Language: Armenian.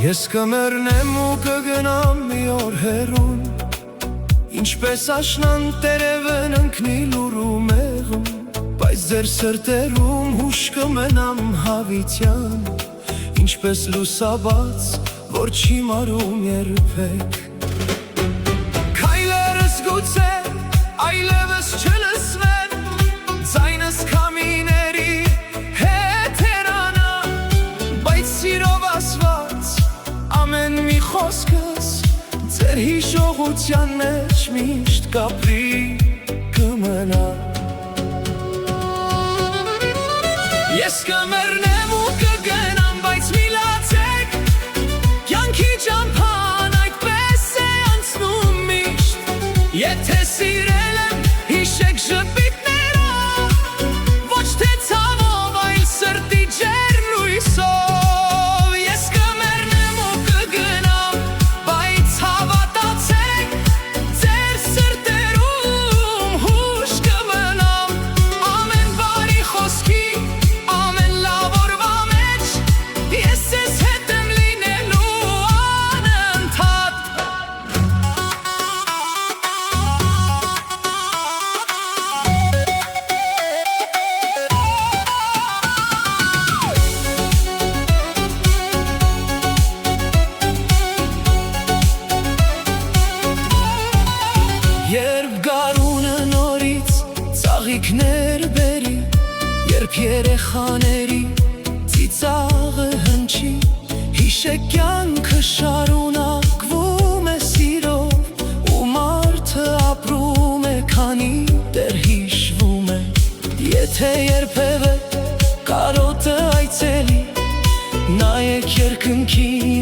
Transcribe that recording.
Ես կմեռնեմ ու կգնամ մի օր հեռուն, ինչպես աշնան տերևն ընկնի լուռ ու մեղուն, բայց ձեր սրտերում հուշ կմնամ հավիտյան, ինչպես լուսաբաց, որ չի մարում երբեք։ Քայլերս գուցե այլևս չլսվեն, ձայնս քամիների հետ հեռանա, բայց սիրով ասված ամեն մի խոսքս ձեր հիշողության մեջ միշտ կապրի կմնա։ Ես կմեռնեմ ու կգնամ, բայց մի լացեք, կյանքի ճամփան այդպես է անցնում միշտ, եթե սիրել եմ հիշեք ժպիտներով, ոչ թե ցավով, այլ սրտի ջերմլույսով։ Երբ գարունը նորից ծաղիկներ բերի, երբ երեխաների ծիծաղը հնչի, հիշեք կյանքը շարունակվում է սիրով, ու մարդը ապրում է, քանի դեռ հիշվում է։ Եթե երբևէ կարոտը այցելի, նայեք երկնքին